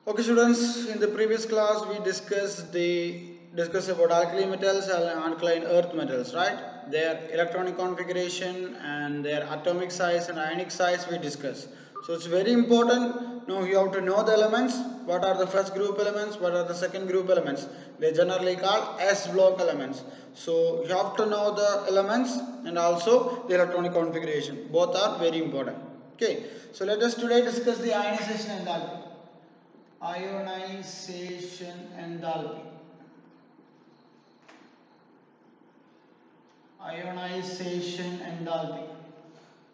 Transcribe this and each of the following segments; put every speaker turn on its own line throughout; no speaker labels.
Okay, students. In the previous class, we discussed about alkali metals and alkaline earth metals, right? Their electronic configuration and their atomic size and ionic size we discussed. So it's very important. Now you have to know the elements. What are the first group elements? What are the second group elements? They generally called S block elements. So you have to know the elements and also the electronic configuration. Both are very important. Okay. So let us today discuss the ionization enthalpy. Ionization enthalpy. Ionization enthalpy.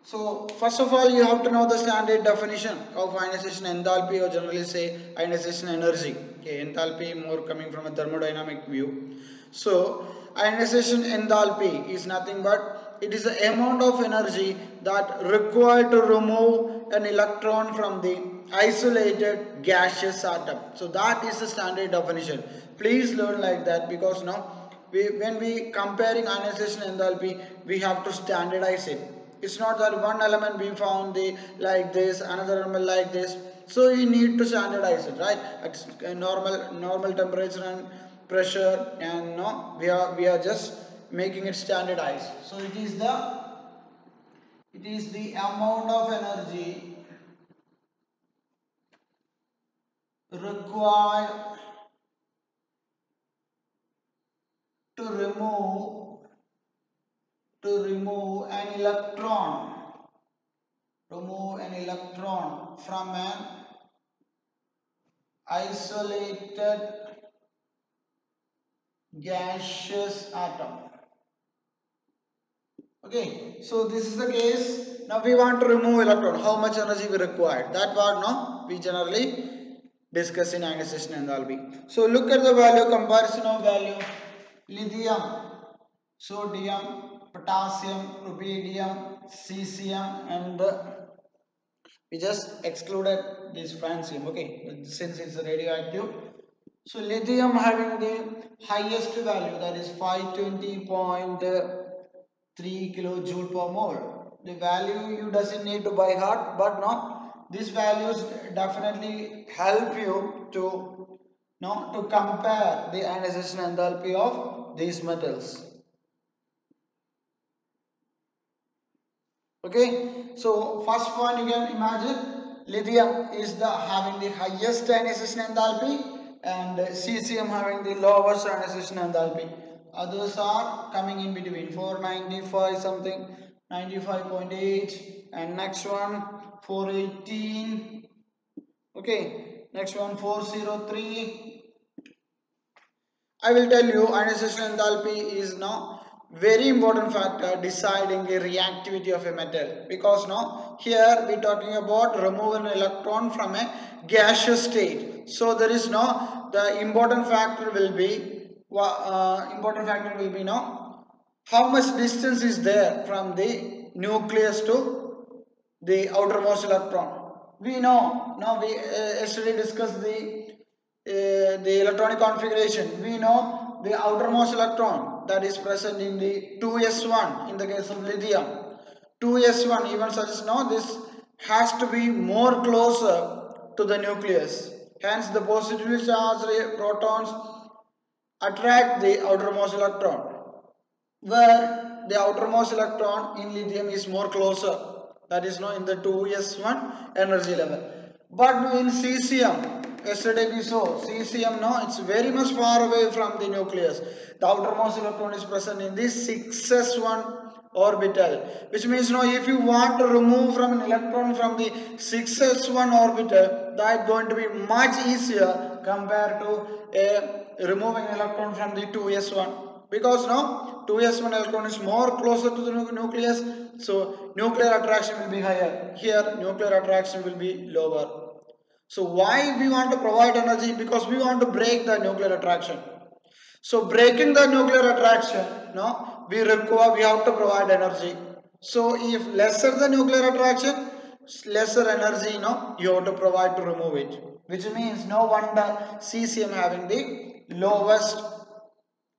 So first of all, you have to know the standard definition of ionization enthalpy, or generally say ionization energy. Okay, enthalpy more coming from a thermodynamic view. So ionization enthalpy is nothing but it is the amount of energy that required to remove an electron from the isolated gaseous atom. So that is the standard definition. Please learn like that, because now when we comparing ionization enthalpy, we have to standardize it. It's not that one element we found the like this, another element like this. So you need to standardize it, right? At a normal temperature and pressure, and no, we are just making it standardized. So it is the amount of energy required to remove an electron from an isolated gaseous atom. Okay, so this is the case. Now we want to remove electron. How much energy we require? That part now we generally discuss in ionization enthalpy. So look at the value, comparison of value. Lithium, sodium, potassium, rubidium, cesium, and we just excluded this francium. Okay, since it's radioactive. So lithium having the highest value, that is 520.3 kilojoule per mole. The value you doesn't need to by heart, but no, these values definitely help you to compare the ionization enthalpy of these metals. Okay, so first point, you can imagine lithium is the having the highest ionization enthalpy, and cesium having the lowest ionization enthalpy. Others are coming in between, 495 something, 95.8, and next one 418. Okay, next one 403. I will tell you, ionization enthalpy is now very important factor deciding the reactivity of a metal, because now here we talking about remove an electron from a gaseous state. So there is no, the important factor will be now how much distance is there from the nucleus to the outermost electron. We know, now we yesterday discussed the electronic configuration. We know the outermost electron that is present in the 2s1 in the case of lithium. 2s1 even suggests now this has to be more closer to the nucleus. Hence the positively charged protons attract the outermost electron, where the outermost electron in lithium is more closer, that is now in the 2s1 energy level. But in cesium, yesterday we saw cesium, no, it's very much far away from the nucleus. The outermost electron is present in the 6s1 orbital, which means now if you want to remove from an electron from the 6s1 orbital, that is going to be much easier compared to removing electron from the 2s1, because now 2s1 electron is more closer to the nucleus, so nuclear attraction will be higher. Here nuclear attraction will be lower. So why we want to provide energy? Because we want to break the nuclear attraction. So breaking the nuclear attraction, no, we have to provide energy. So if lesser the nuclear attraction, lesser energy, no, you have to provide to remove it. Which means no wonder cesium having the lowest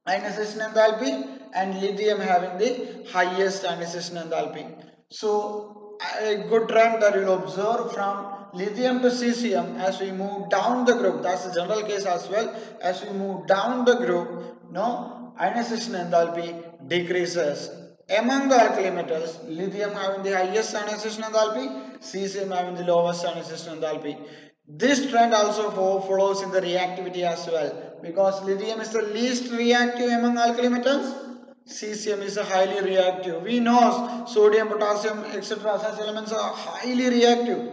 ionization enthalpy and lithium having the highest ionization enthalpy. So a good trend that you'll observe from lithium to cesium as we move down the group. That's the general case as well. As we move down the group, no, ionization enthalpy decreases. Among the alkali metals, lithium having the highest ionization enthalpy, cesium having the lowest ionization enthalpy. This trend also follows in the reactivity as well, because lithium is the least reactive among alkali metals. Cesium is a highly reactive. We know sodium, potassium, etc. such elements are highly reactive.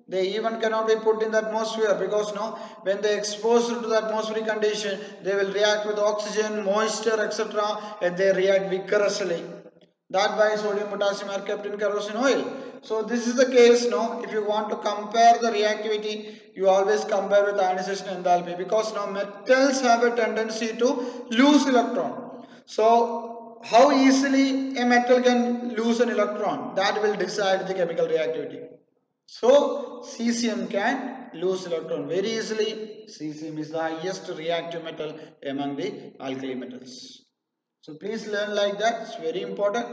They even cannot be put in the atmosphere, because no, when they exposed to the atmospheric condition, they will react with oxygen, moisture, etc. and they react vigorously. That why sodium, potassium are kept in kerosene oil. So this is the case. No, if you want to compare the reactivity, you always compare with ionization enthalpy, because now metals have a tendency to lose electron. So how easily a metal can lose an electron, that will decide the chemical reactivity. So cesium can lose electron very easily. Cesium is the highest reactive metal among the alkali metals. So please learn like that. It's very important.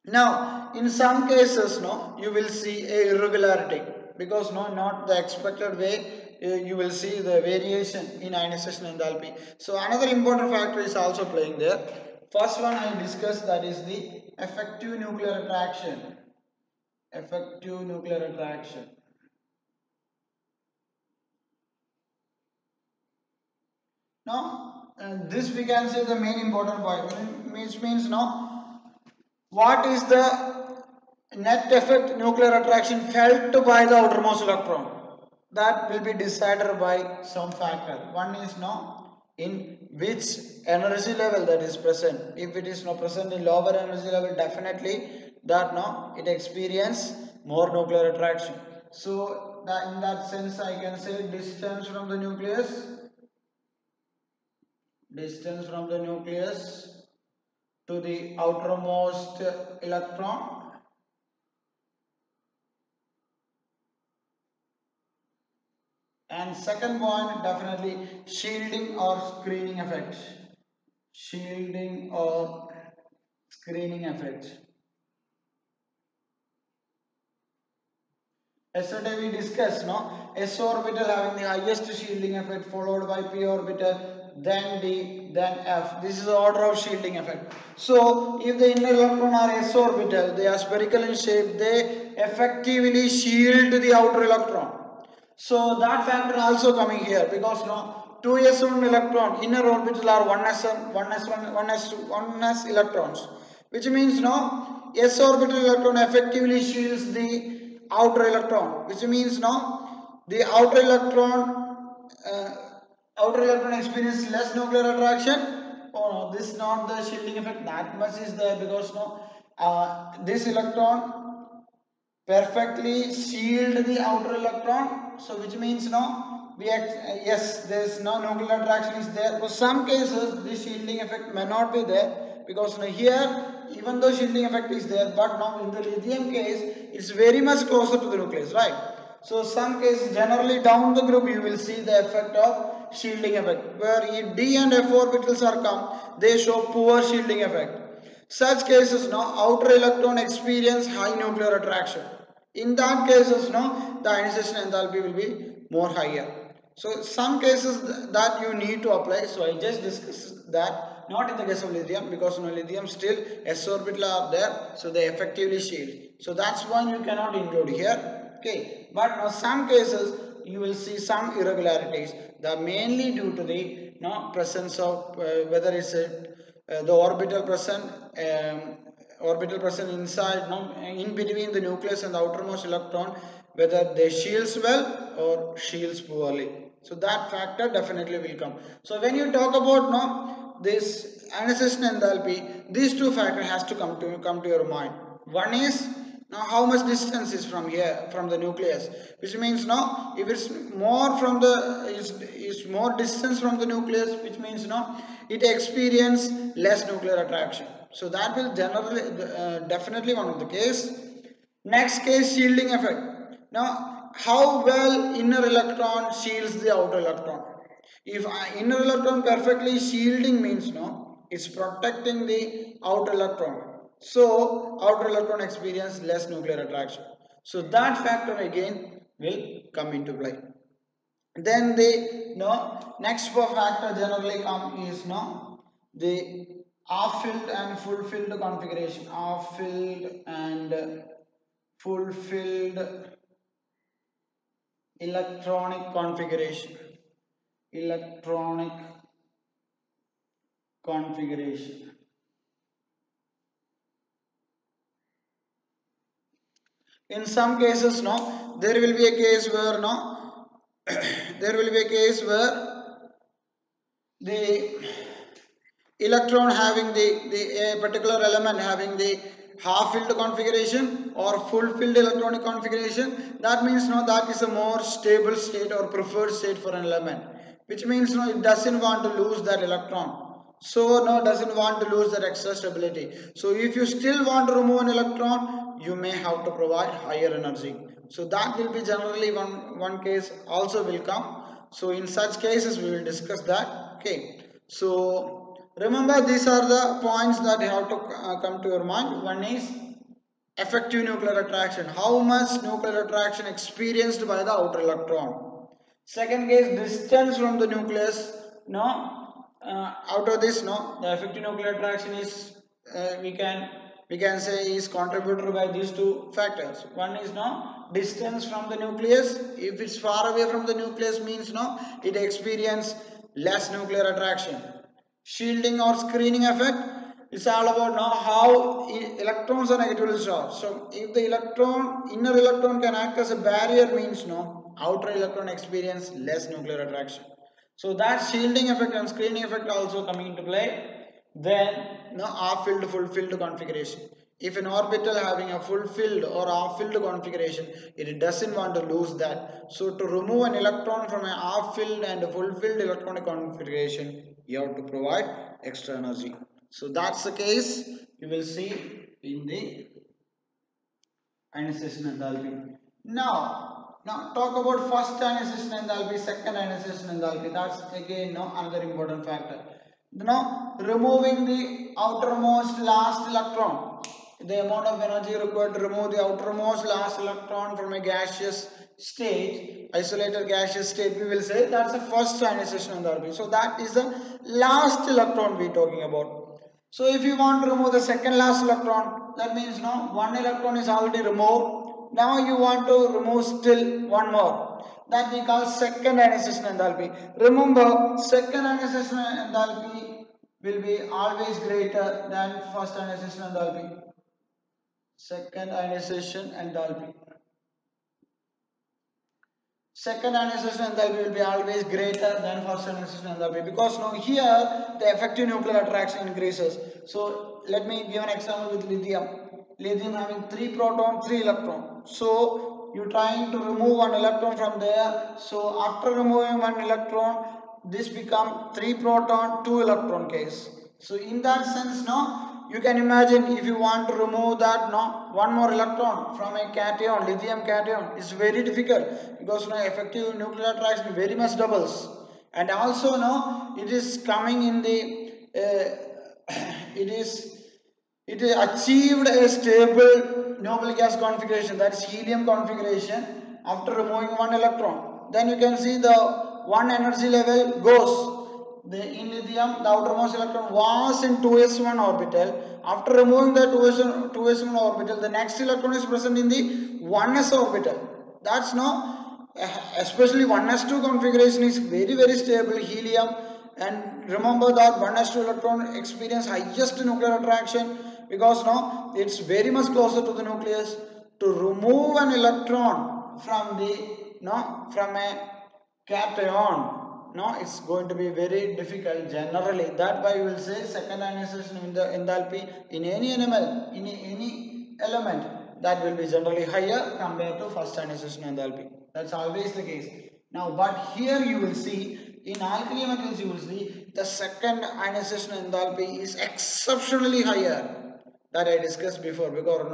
Now, in some cases, no, you will see a irregularity, because no, not the expected way. You will see the variation in ionization enthalpy. So another important factor is also playing there. First one I discussed, that is the effective nuclear attraction. Effective nuclear attraction. Now, this we can say the main important point, which means now, what is the net effect nuclear attraction felt by the outermost electron? That will be decided by some factor. One is now in which energy level that is present. If it is not present in lower energy level, definitely that now it experience more nuclear attraction. So that in that sense I can say distance from the nucleus to the outermost electron, and second point definitely shielding or screening effect. Shielding or screening effect. Yesterday we discussed, no, s orbital having the highest shielding effect, followed by p orbital, then d, then f. This is the order of shielding effect. So if the inner electron are s orbital, they are spherical in shape, they effectively shield the outer electron. So that factor also coming here, because no, 2s1 electron inner orbital are 1s electrons, which means no, s orbital electron effectively shields the outer electron, which means no, the uh, outer electron experience less nuclear attraction. Oh no, this is not the shielding effect, that much is there, because no, this electron perfectly shield the outer electron. So which means no, yes, there is no nuclear attraction is there. For some cases this shielding effect may not be there, because here even though shielding effect is there, but now in the lithium case it's very much closer to the nucleus, right? So some cases generally down the group you will see the effect of shielding effect, where d and f orbitals are come, they show poor shielding effect. Such cases, no, outer electron experience high nuclear attraction. In that cases, no, the ionization enthalpy will be more higher. So some cases that you need to apply. So I just discussed that, not in the case of lithium, because no, lithium still s orbital are there, so they effectively shield. So that's one you cannot include here. Okay, but now some cases you will see some irregularities. They are mainly due to the presence of whether it's the orbital present inside, in between the nucleus and the outermost electron, whether they shields well or shields poorly. So that factor definitely will come. So when you talk about this ionization enthalpy, these two factors has to come to your mind. One is now how much distance is from here, from the nucleus, which means now if it's more from the is more distance from the nucleus, which means now it experience less nuclear attraction. So that will generally definitely one of the case. Next case, shielding effect. Now how well inner electron shields the outer electron. If inner electron perfectly shielding means no, it's protecting the outer electron. So outer electron experience less nuclear attraction. So that factor again will come into play. Then the next factor generally come is the off-filled and fulfilled configuration. Off-filled and fulfilled electronic configuration. Electronic configuration. In some cases, there will be a case where there will be a case where the electron having the a particular element having the half filled configuration or full filled electronic configuration. That means that is a more stable state or preferred state for an element, which means it doesn't want to lose that electron. So doesn't want to lose that extra stability. So if you still want to remove an electron, you may have to provide higher energy. So that will be generally one case also will come. So in such cases we will discuss that. Okay. So remember, these are the points that you have to come to your mind. One is effective nuclear attraction. How much nuclear attraction experienced by the outer electron. Second case, distance from the nucleus. Out of this, the effective nuclear attraction is we can say is contributed by these two factors. One is distance from the nucleus. If it's far away from the nucleus means it experience less nuclear attraction. Shielding or screening effect is all about how electrons are negatively charged. So if the inner electron can act as a barrier means outer electron experience less nuclear attraction. So that shielding effect and screening effect also coming into play. Then half-filled, full-filled configuration. If an orbital having a full-filled or half-filled configuration, it doesn't want to lose that. So to remove an electron from a half-filled and a full-filled electronic configuration, you have to provide extra energy. So that's the case you will see in the ionization enthalpy. Now talk about first ionization enthalpy, second ionization enthalpy. That's again another important factor. Removing the outermost last electron, the amount of energy required to remove the outermost last electron from a gaseous state, isolated gaseous state, we will say that's the first ionization enthalpy. So that is the last electron we are talking about. So if you want to remove the second last electron, that means one electron is already removed. Now you want to remove still one more. That we call second ionization enthalpy. Remember, second ionization enthalpy will be always greater than first ionization enthalpy. Second ionization enthalpy. Second ionization enthalpy will be always greater than first ionization enthalpy because now here the effective nuclear attraction increases. So let me give an example with lithium. Lithium having 3 proton, 3 electron. So you trying to remove one electron from there. So after removing one electron, this become 3 proton, 2 electron case. So in that sense you can imagine if you want to remove that one more electron from a cation, lithium cation, it's very difficult because effective nuclear attraction very much doubles, and also it is coming in the it is achieved a stable noble gas configuration, that is helium configuration, after removing one electron. Then you can see the one energy level goes. In lithium, the outermost electron was in 2s1 orbital. After removing the 2s1 orbital, the next electron is present in the 1s orbital. That's especially 1s2 configuration is very, very stable helium. And remember that 1s2 electron experience highest nuclear attraction because it's very much closer to the nucleus. To remove an electron from from a cation, it's going to be very difficult generally. That why we will say second ionization in the enthalpy in any animal, in any element, that will be generally higher compared to first ionization enthalpy. That's always the case. Now, but here you will see in alkali metals, you will see the second ionization enthalpy is exceptionally higher, that I discussed before, because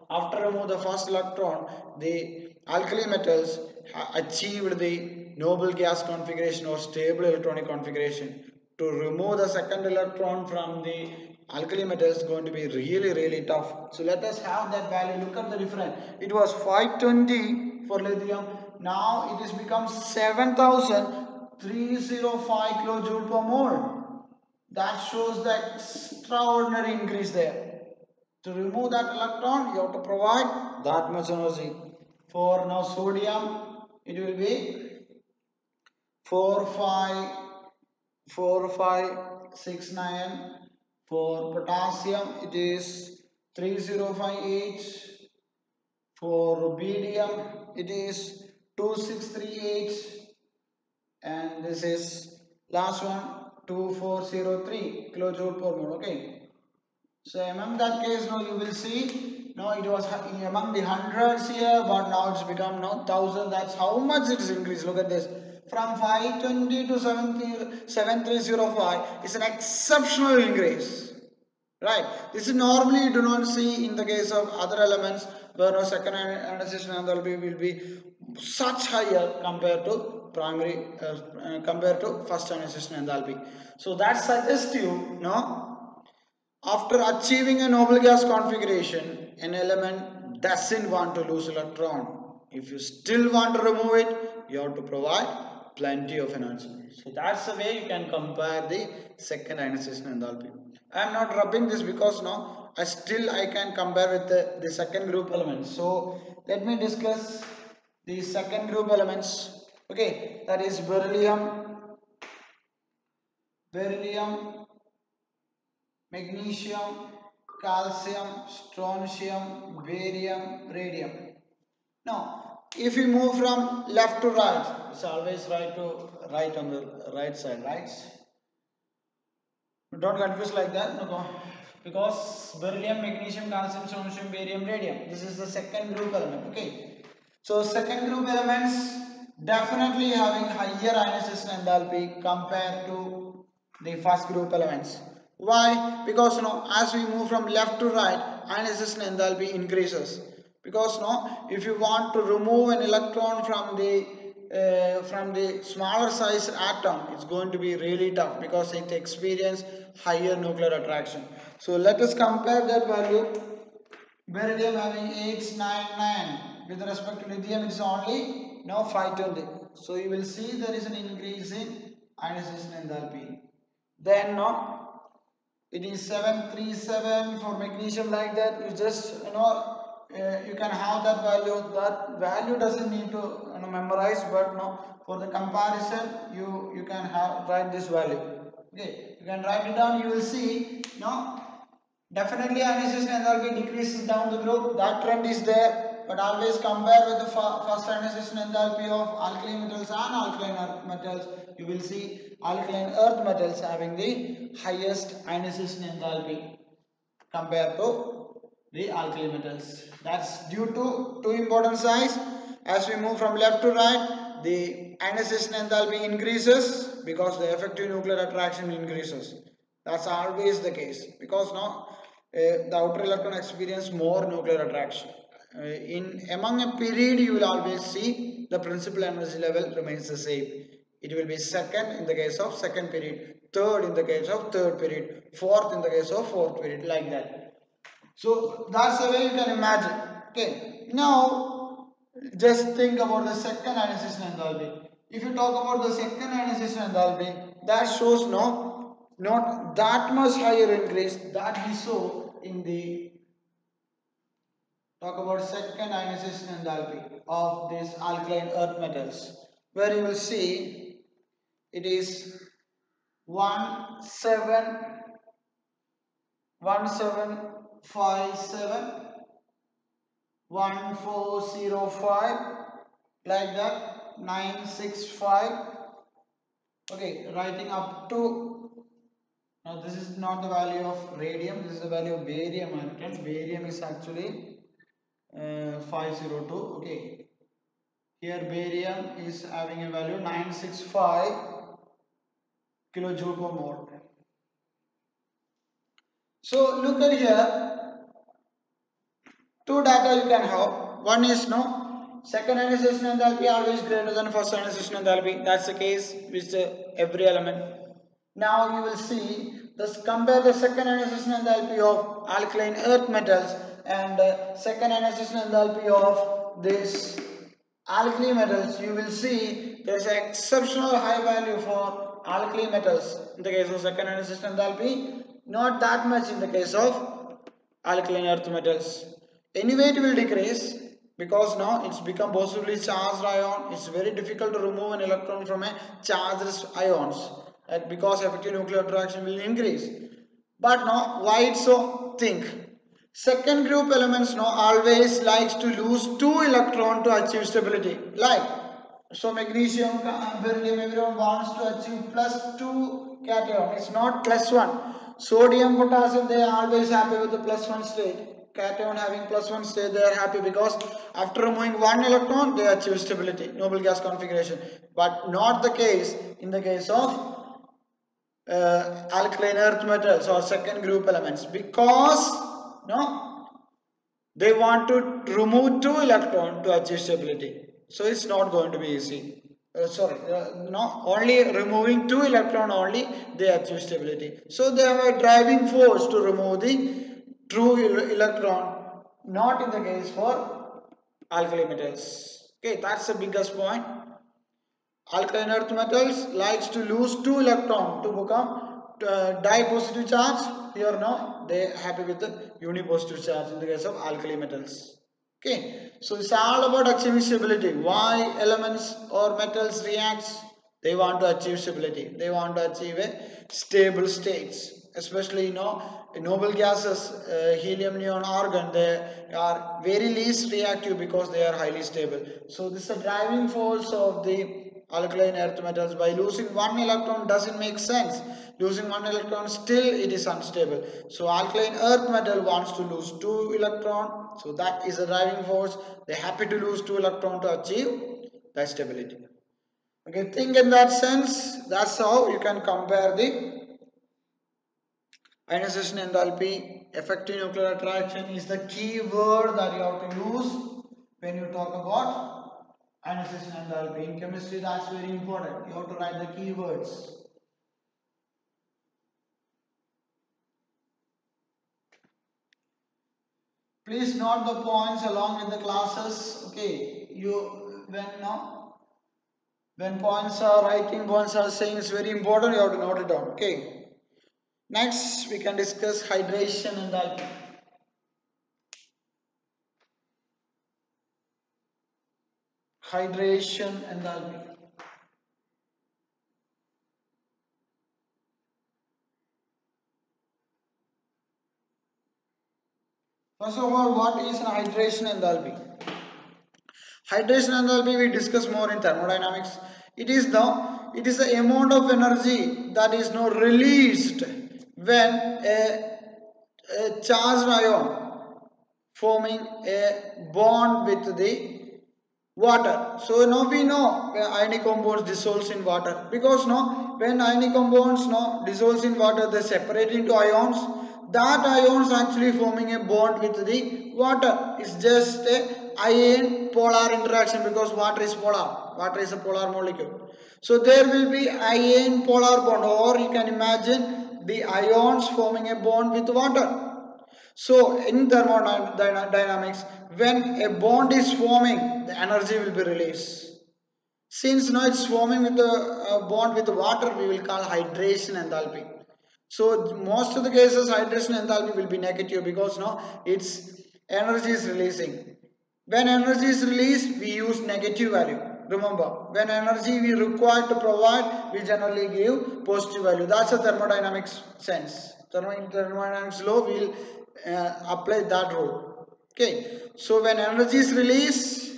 after remove the first electron, the alkali metals achieved the noble gas configuration or stable electronic configuration. To remove the second electron from the alkali metals is going to be really tough. So let us have that value. Look at the difference. It was 520 for lithium. Now it has become 7305 kilojoule per mole. That shows the extraordinary increase there. To remove that electron, you have to provide that much energy. For now sodium, it will be 4569. For potassium, it is 3058. For rubidium, it is 2638. And this is last one, 2403 kilojoule per mole. Okay. So among that case, now you will see, now it was among the hundreds here, but now it's become now 1000. That's how much it is increased. Look at this. From 520 to 7305 is an exceptional increase. Right. This is normally you do not see in the case of other elements where no second ionization enthalpy will be such higher compared to primary compared to first ionization enthalpy. So that suggests you, no, after achieving a noble gas configuration, an element doesn't want to lose electron. If you still want to remove it, you have to provide plenty of energy. So that's the way you can compare the second ionization enthalpy. I am not rubbing this because now I can compare with the second group elements. So let me discuss the second group elements. Okay, that is beryllium, magnesium, calcium, strontium, barium, radium. Now, if we move from left to right, it's always right to right on the right side, right? Don't confuse like that, no, because beryllium, magnesium, calcium, strontium, barium, radium. This is the second group element. Okay. So second group elements definitely having higher ionization enthalpy compared to the first group elements. Why? Because as we move from left to right, ionization enthalpy increases. Because if you want to remove an electron from the smaller size atom, it's going to be really tough because it experiences higher nuclear attraction. So let us compare that value. Beryllium having 899, with respect to lithium it's only 520. So you will see there is an increase in ionization enthalpy. Then it is 737 for magnesium, like that. You just you can have that value. That value doesn't need to memorize, but for the comparison you can write this value. Okay, you can write it down. You will see definitely ionization enthalpy decreases down the group. That trend is there, but always compare with the first ionization enthalpy of alkaline metals and alkaline earth metals. You will see alkaline earth metals having the highest ionization enthalpy compared to the alkali metals. That's due to two important signs. As we move from left to right, the ionization enthalpy increases because the effective nuclear attraction increases. That's always the case because the outer electron experience more nuclear attraction. Among a period, you will always see the principal energy level remains the same. It will be second in the case of second period, third in the case of third period, fourth in the case of fourth period, like that. So that's the way you can imagine. Okay, now just think about the second ionization enthalpy. If you talk about the second ionization enthalpy, that shows not that much higher increase that we saw in the talk about second ionization enthalpy of these alkaline earth metals, where you will see it is 1757 1405, like that, 965. Okay, writing up to, now this is not the value of radium, this is the value of barium. Barium is actually 502. Okay, here barium is having a value 965 kilojoule per mole. So look at here, two data you can have. One is second ionization enthalpy always greater than first ionization enthalpy. That's the case with every element. Now you will see Thus compare the second ionization enthalpy of alkaline earth metals and second ionization enthalpy of this alkali metals. You will see there is an exceptional high value for alkali metals in the case of second ionization enthalpy, not that much in the case of alkaline earth metals. Anyway, it will decrease because now it's become possibly charged ion. It's very difficult to remove an electron from a charged ions, because effective nuclear attraction will increase. But now why it's so? Think. Second group elements now always likes to lose two electron to achieve stability. Like so magnesium, beryllium, everyone wants to achieve plus 2 cation. It's not plus 1. Sodium, potassium, they are always happy with the plus 1 state. Cation having plus 1 state, they are happy because after removing one electron, they achieve stability, noble gas configuration. But not the case in the case of alkaline earth metals or second group elements, because no, they want to remove two electron to achieve stability. So it's not going to be easy. No, only removing two electron only they achieve stability. So they have a driving force to remove the true electron, not in the case for alkali metals. Okay, that's the biggest point. Alkaline earth metals likes to lose two electron to become di-positive charge. Here now they are happy with the uni-positive charge in the case of alkali metals. Okay, so it's all about achieving stability. Why elements or metals reacts? They want to achieve stability. They want to achieve a stable states. Especially noble gases, helium, neon, argon, they are very least reactive because they are highly stable. So this is the driving force of the alkaline earth metals. By losing one electron doesn't make sense. Losing one electron, still it is unstable. So alkaline earth metal wants to lose two electron. So that is the driving force. They're happy to lose two electron to achieve that stability. Okay, think in that sense. That's how you can compare the ionization enthalpy. Effective nuclear attraction is the key word that you have to use when you talk about ionization enthalpy. In chemistry, that's very important. You have to write the keywords. Please note the points along with the classes. Okay, when points are writing, points are saying, it's very important. You have to note it down. Okay. Next, we can discuss hydration enthalpy. Hydration enthalpy. First of all, what is an hydration enthalpy? Hydration enthalpy we discuss more in thermodynamics. It is the amount of energy that is now released when a charged ion forming a bond with the water. So now we know when ionic compounds dissolves in water, because now when ionic compounds now dissolves in water, they separate into ions. That ions actually forming a bond with the water. It's just a ion polar interaction, because water is polar. Water is a polar molecule. So there will be ion polar bond, or you can imagine the ions forming a bond with water. So in thermodynamics, when a bond is forming, the energy will be released. Since now it's forming with a bond with water, we will call hydration enthalpy. So most of the cases, hydration enthalpy will be negative, because now its energy is releasing. When energy is released, we use negative value. Remember, when energy we require to provide, we generally give positive value. That's a thermodynamics sense. In thermodynamics law, we will apply that rule. Okay. So when energy is released,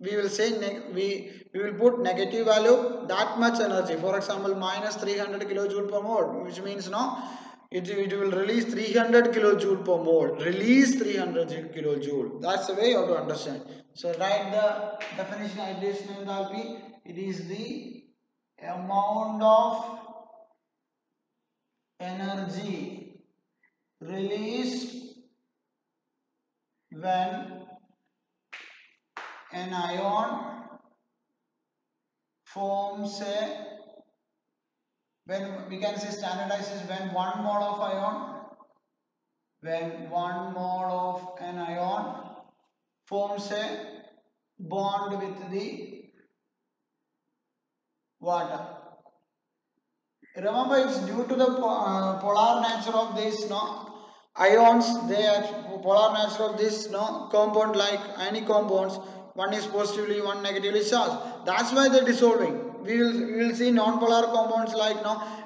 we will say we will put negative value, that much energy. For example, minus 300 kilojoule per mole, which means now it will release 300 kilojoule per mole. Release 300 kilojoule. That's the way you have to understand. So write the definition of hydration enthalpy. It is the amount of energy released when an ion forms a when we can say standardized is when one mole of an ion forms a bond with the water. Remember, it's due to the polar nature of this ions. They are polar nature of this compound, like any compounds. One is positively, one negatively charged. That's why they're dissolving. We will see non-polar compounds like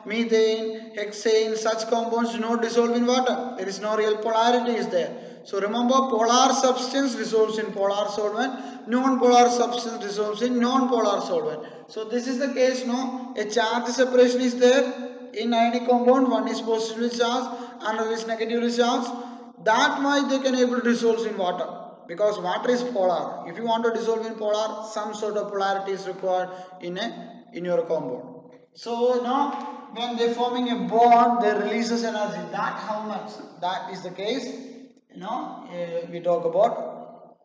methane, hexane. Such compounds do not dissolve in water. There is no real polarity is there. So remember, polar substance dissolves in polar solvent. Non-polar substance dissolves in non-polar solvent. So this is the case. A charge separation is there in ionic compound. One is positively charged, another is negatively charged. That why they can able to dissolve in water, because water is polar. If you want to dissolve in polar, some sort of polarity is required in your compound. So now when they forming a bond, they releases energy. That how much? That is the case. We talk about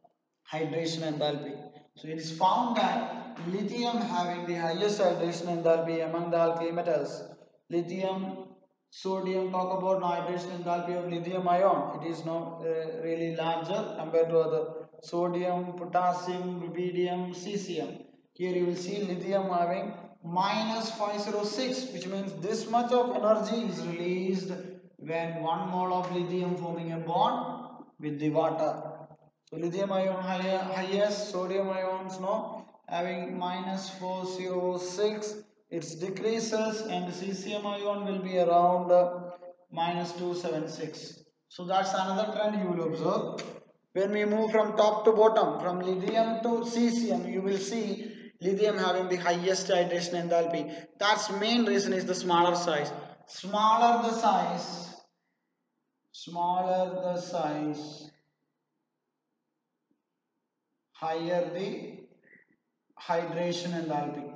hydration enthalpy. So it is found that lithium having the highest hydration enthalpy among the alkali metals. Lithium, sodium, talk about hydration enthalpy of lithium ion. It is now really larger compared to other sodium, potassium, rubidium, cesium. Here you will see lithium having minus 506, which means this much of energy is released when one mole of lithium forming a bond with the water. So lithium ion highest, sodium ions having minus 406. It decreases, and cesium ion will be around minus 276. So that's another trend you will observe. When we move from top to bottom, from lithium to cesium, you will see lithium having the highest hydration enthalpy. That's main reason is the smaller size. Smaller the size, higher the hydration enthalpy.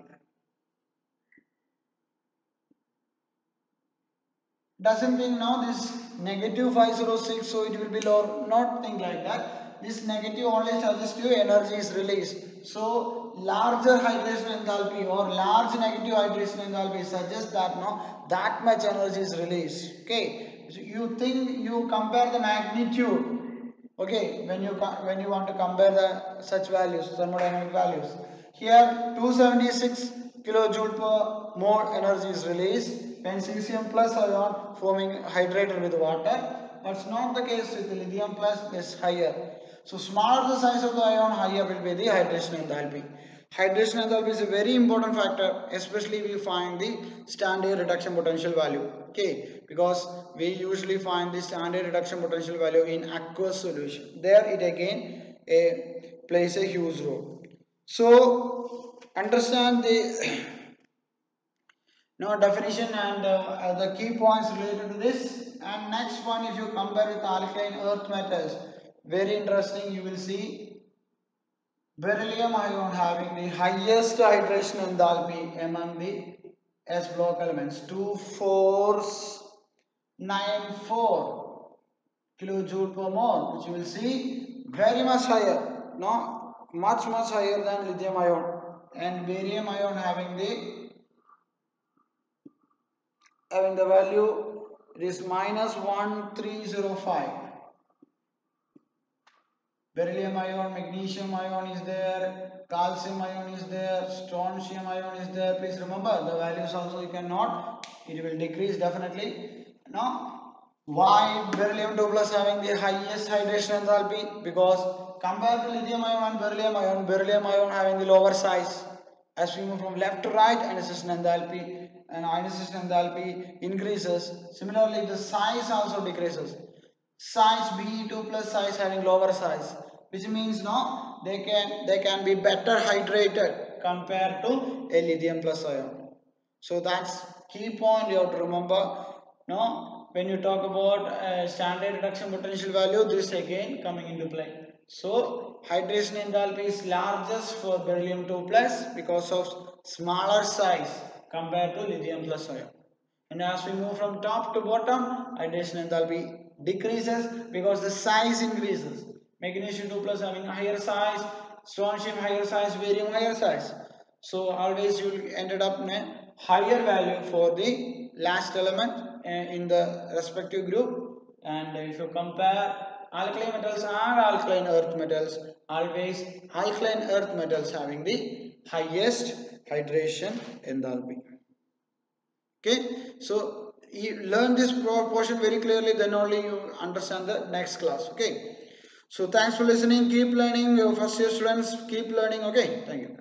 Doesn't mean now this negative 506, so it will be lower. Not think like that. This negative only suggests you energy is released. So larger hydration enthalpy or large negative hydration enthalpy suggests that that much energy is released. Okay. So you think you compare the magnitude. Okay, when you want to compare the such values, thermodynamic values, here 276 kilojoule per mole energy is released when cesium plus ion forming hydrated with water. That's not the case with the lithium plus, is higher. So smaller the size of the ion, higher will be the hydration enthalpy. Hydration enthalpy is a very important factor, especially we find the standard reduction potential value. Okay, because we usually find the standard reduction potential value in aqueous solution. There it again plays a huge role. So understand the now definition and the key points related to this. And next one, if you compare with alkaline earth metals, very interesting, you will see beryllium ion having the highest hydration enthalpy among the S block elements, 2494 kilojoule per mole, which you will see very much higher, much higher than lithium ion. And barium ion having the value, it is minus 1305. Beryllium ion, magnesium ion is there, calcium ion is there, strontium ion is there. Please remember the values also you cannot, it will decrease definitely. Now, why beryllium 2 plus having the highest hydration enthalpy? Because compared to lithium ion and beryllium ion having the lower size. As we move from left to right, ionization enthalpy increases. Similarly, the size also decreases. Size Be2 plus size having lower size, which means they can be better hydrated compared to a lithium plus ion. So that's key point you have to remember. When you talk about standard reduction potential value, this again coming into play. So hydration enthalpy is largest for beryllium 2 plus because of smaller size compared to lithium plus ion. And as we move from top to bottom, hydration enthalpy decreases because the size increases. Magnesium 2 plus having higher size, strontium higher size, barium higher size. So always you will ended up in a higher value for the last element in the respective group. And if you compare alkali metals and alkaline earth metals, always alkaline earth metals having the highest hydration enthalpy. Okay, so you learn this portion very clearly, then only you understand the next class. Okay, so thanks for listening. Keep learning. Your first year students, keep learning. Okay, thank you.